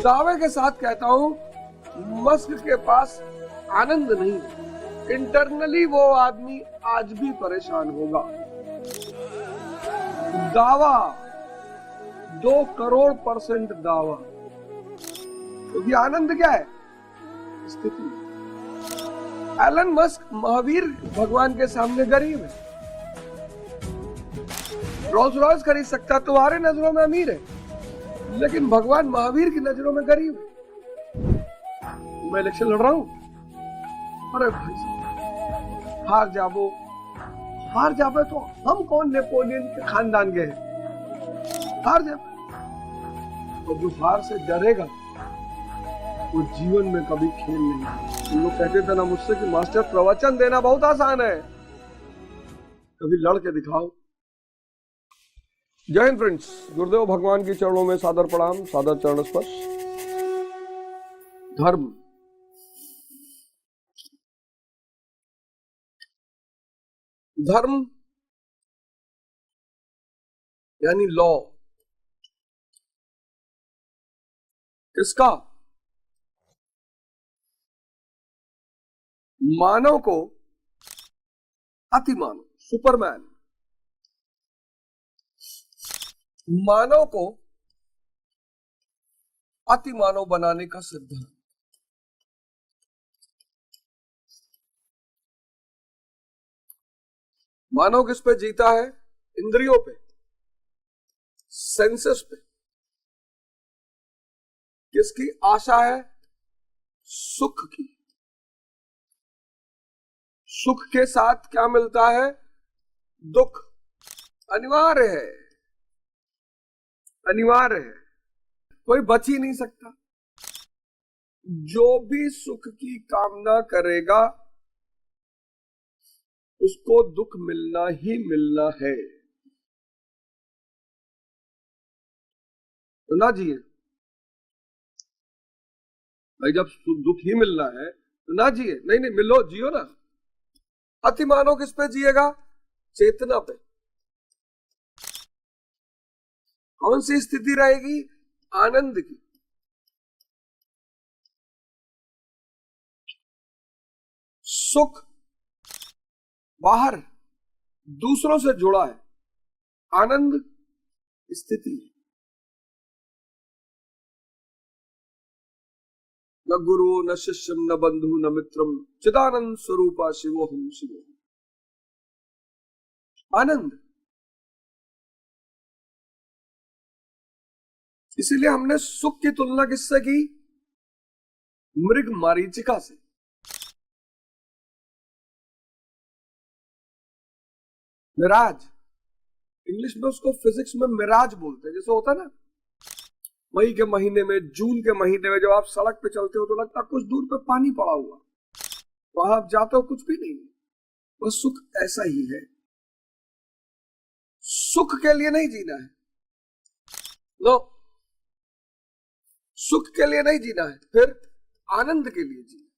दावे के साथ कहता हूं, मस्क के पास आनंद नहीं है। इंटरनली वो आदमी आज भी परेशान होगा। दावा 2 करोड़% दावा, क्योंकि आनंद क्या है? स्थिति। एलन मस्क महावीर भगवान के सामने गरीब है। रोल्स रॉयस खरीद सकता, तुम्हारे नजरों में अमीर है, लेकिन भगवान महावीर की नजरों में गरीब है। मैं इलेक्शन लड़ रहा हूं, अरे भाई हार जावे तो हम कौन नेपोलियन के खानदान के हैं? हार जावे तो जो हार से डरेगा वो जीवन में कभी खेल नहीं। तुम लोग कहते थे ना मुझसे कि मास्टर प्रवचन देना बहुत आसान है, कभी लड़ के दिखाओ। जय हिंद फ्रेंड्स, गुरुदेव भगवान के चरणों में सादर प्रणाम, सादर चरण स्पर्श। धर्म यानी लॉ किसका? मानव को अति मानव, सुपरमैन, मानव को अति मानव बनाने का सिद्धांत। मानव किस पे जीता है? इंद्रियों पे, सेंसेस पे। किसकी आशा है? सुख की। सुख के साथ क्या मिलता है? दुख। अनिवार्य है, अनिवार्य है, कोई बच ही नहीं सकता। जो भी सुख की कामना करेगा उसको दुख मिलना ही मिलना है। तो ना जिए भाई, जब दुख ही मिलना है तो ना जिए। नहीं, मिलो, जियो ना। अति मानव किस पे जिएगा? चेतना पे। कौन सी स्थिति रहेगी? आनंद की। सुख बाहर दूसरों से जुड़ा है, आनंद स्थिति। न गुरु न शिष्यम न बंधु न मित्रम, चिदानंद स्वरूपा शिवोहम शिवोहम। आनंद। इसीलिए हमने सुख की तुलना किससे की? मृग मारीचिका से। मिराज, इंग्लिश में उसको फिजिक्स में मिराज बोलते हैं। जैसे होता है ना, मई के महीने में, जून के महीने में जब आप सड़क पे चलते हो तो लगता है कुछ दूर पे पानी पड़ा हुआ, वहां आप जाते हो कुछ भी नहीं। बस सुख ऐसा ही है। सुख के लिए नहीं जीना है, लो, सुख के लिए नहीं जीना है, फिर आनंद के लिए जीना।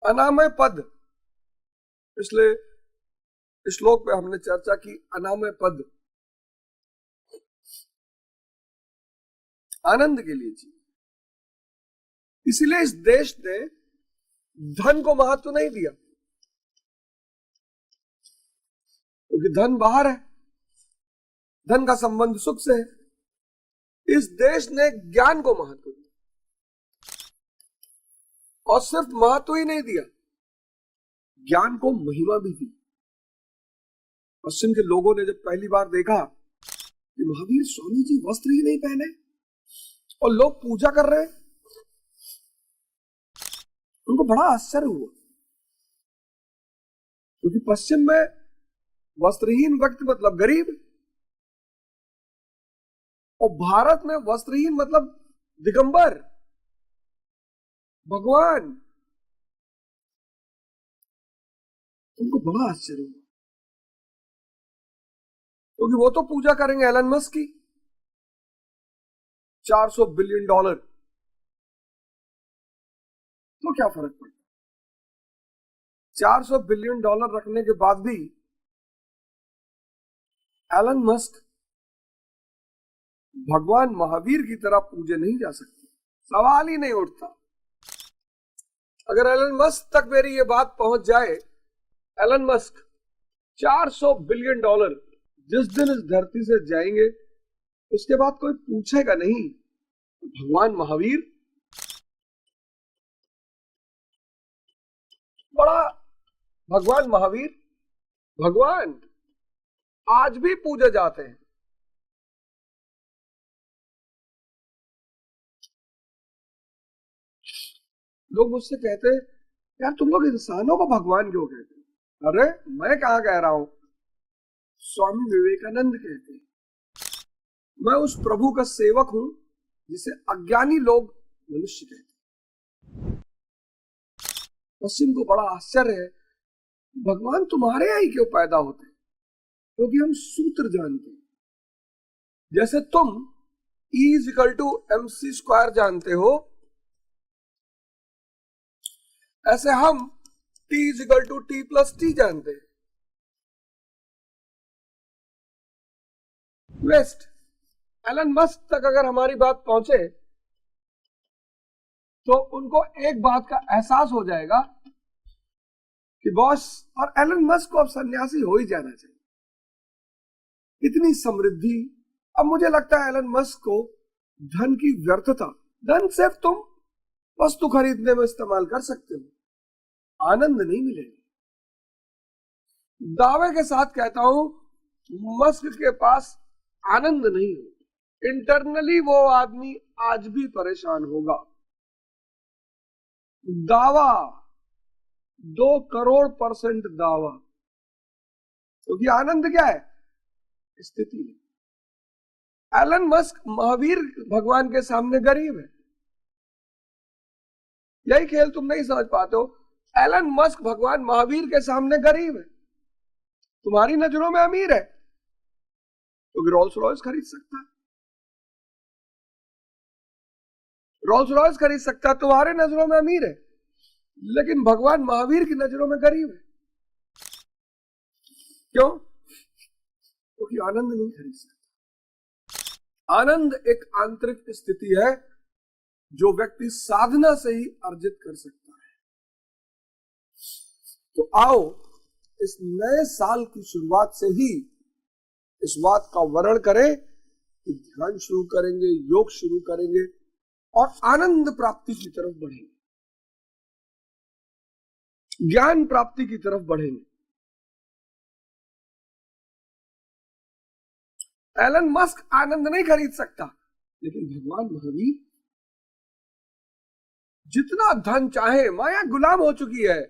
अनामय पद, पिछले श्लोक पे हमने चर्चा की। अनामय पद आनंद के लिए जी। इसलिए इस देश ने धन को महत्व नहीं दिया, क्योंकि धन बाहर है, धन का संबंध सुख से है। इस देश ने ज्ञान को महत्व दिया, और सिर्फ महत्व ही नहीं दिया, ज्ञान को महिमा भी दी। पश्चिम के लोगों ने जब पहली बार देखा कि महावीर स्वामी जी वस्त्र ही नहीं पहने और लोग पूजा कर रहे हैं, उनको बड़ा आश्चर्य हुआ। क्योंकि पश्चिम में वस्त्रहीन व्यक्ति मतलब गरीब, और भारत में वस्त्रहीन मतलब दिगंबर, भगवान। उनको बड़ा आश्चर्य हुआ, क्योंकि वो तो पूजा करेंगे एलन मस्क की, $400 बिलियन, तो क्या फर्क पड़ता? $400 बिलियन रखने के बाद भी एलन मस्क भगवान महावीर की तरह पूजे नहीं जा सकते, सवाल ही नहीं उठता। अगर एलन मस्क तक मेरी ये बात पहुंच जाए, एलन मस्क 400 बिलियन डॉलर जिस दिन इस धरती से जाएंगे उसके बाद कोई पूछेगा नहीं भगवान महावीर बड़ा, भगवान महावीर भगवान आज भी पूजे जाते हैं। लोग मुझसे कहते हैं यार तुम लोग इंसानों को भगवान क्यों कहते हैं? अरे मैं कहां कह रहा हूं, स्वामी विवेकानंद कहते हैं मैं उस प्रभु का सेवक हूं जिसे अज्ञानी लोग मनुष्य कहते हैं। पश्चिम को बड़ा आश्चर्य है, भगवान तुम्हारे यहाँ ही क्यों पैदा होते हैं? क्योंकि हम सूत्र जानते हैं। जैसे तुम E=mc² जानते हो, ऐसे हम T=T+T जानते हैं। वेस्ट एलन मस्क तक अगर हमारी बात पहुंचे तो उनको एक बात का एहसास हो जाएगा कि बॉस और एलन मस्क को अब सन्यासी हो ही जाना चाहिए। इतनी समृद्धि, अब मुझे लगता है एलन मस्क को धन की व्यर्थता, धन सिर्फ तुम वस्तु खरीदने में इस्तेमाल कर सकते हो, आनंद नहीं मिलेगा। दावे के साथ कहता हूं मस्क के पास आनंद नहीं हो। इंटरनली वो आदमी आज भी परेशान होगा। दावा 2 करोड़% दावा, क्योंकि आनंद क्या है? स्थिति है। एलन मस्क महावीर भगवान के सामने गरीब है। यही खेल तुम नहीं समझ पाते हो। एलन मस्क भगवान महावीर के सामने गरीब है। तुम्हारी नजरों में अमीर है क्योंकि रोल्स रॉयस खरीद सकता है। रोल्स रॉयस खरीद सकता है, तुम्हारे नजरों में अमीर है, लेकिन भगवान महावीर की नजरों में गरीब है। क्यों? क्योंकि आनंद नहीं खरीद सकता। आनंद एक आंतरिक स्थिति है जो व्यक्ति साधना से ही अर्जित कर सकता है। तो आओ इस नए साल की शुरुआत से ही इस बात का वर्णन करें कि ध्यान शुरू करेंगे, योग शुरू करेंगे और आनंद प्राप्ति की तरफ बढ़ेंगे, ज्ञान प्राप्ति की तरफ बढ़ेंगे। एलन मस्क आनंद नहीं खरीद सकता, लेकिन भगवान महावीर जितना धन चाहे, माया गुलाम हो चुकी है।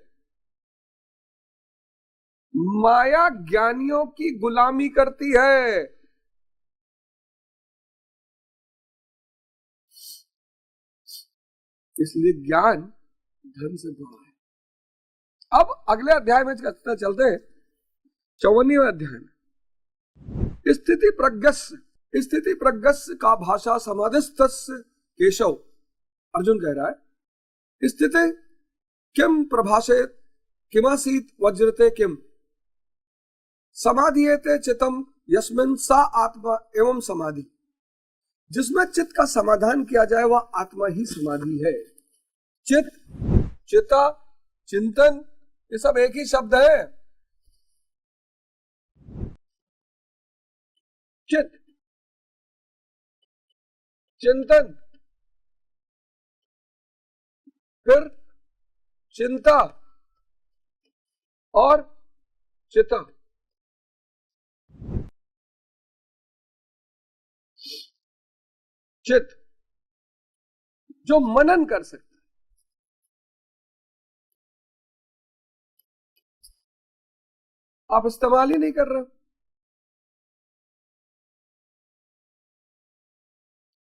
माया ज्ञानियों की गुलामी करती है। इसलिए ज्ञान धन से बड़ा है। अब अगले अध्याय में चलते हैं, 54वें अध्याय में। स्थिति प्रज्ञस्य का भाषा समाधिस्थस्य केशव। अर्जुन कह रहा है स्थिति किम प्रभाषेत किमासीत वज्रते किम समाधियते चितम यस्मिन् सा आत्मा एवं समाधि। जिसमें चित्त का समाधान किया जाए वह आत्मा ही समाधि है। चित्त, चिता, चिंतन, ये सब एक ही शब्द है। चित्त, चिंतन, फिर चिंता और चिता। चित्त जो मनन कर सकता है, आप इस्तेमाल ही नहीं कर रहे हो।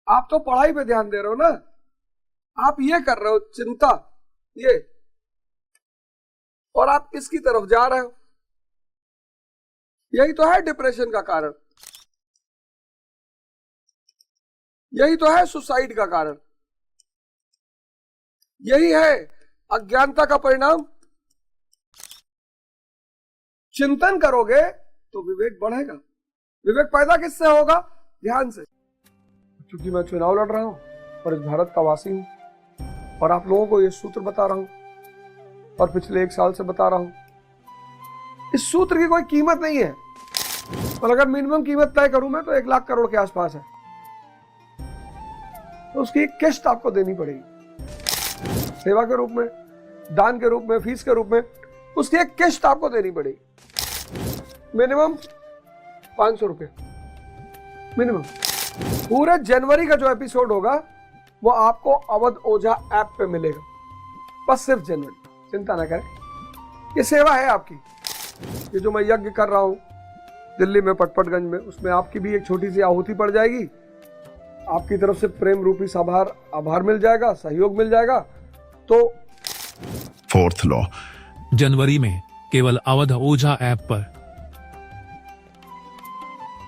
आप तो पढ़ाई पे ध्यान दे रहे हो ना, आप ये कर रहे हो चिंता, ये, और आप इसकी तरफ जा रहे हो। यही तो है डिप्रेशन का कारण, यही तो है सुसाइड का कारण, यही है अज्ञानता का परिणाम। चिंतन करोगे तो विवेक बढ़ेगा। विवेक पैदा किससे होगा? ध्यान से। क्योंकि मैं चुनाव लड़ रहा हूँ और इस भारत का वासी हूँ, और आप लोगों को ये सूत्र बता रहा हूँ और पिछले 1 साल से बता रहा हूँ। इस सूत्र की कोई कीमत नहीं है, और अगर मिनिमम कीमत तय करूं मैं तो 1 लाख करोड़ के आसपास है, तो उसकी एक किस्त आपको देनी पड़ेगी, सेवा के रूप में, दान के रूप में, फीस के रूप में, उसकी एक किस्त आपको देनी पड़ेगी। मिनिमम 500 रुपये मिनिमम। पूरे जनवरी का जो एपिसोड होगा वो आपको अवध ओझा ऐप पे मिलेगा, बस सिर्फ जनवरी, चिंता ना करें। ये सेवा है आपकी, ये जो मैं यज्ञ कर रहा हूं दिल्ली में पटपटगंज में, उसमें आपकी भी एक छोटी सी आहुति पड़ जाएगी, आपकी तरफ से प्रेम रूपी आभार मिल जाएगा, सहयोग मिल जाएगा। तो 4th लॉ जनवरी में केवल अवध ओझा ऐप पर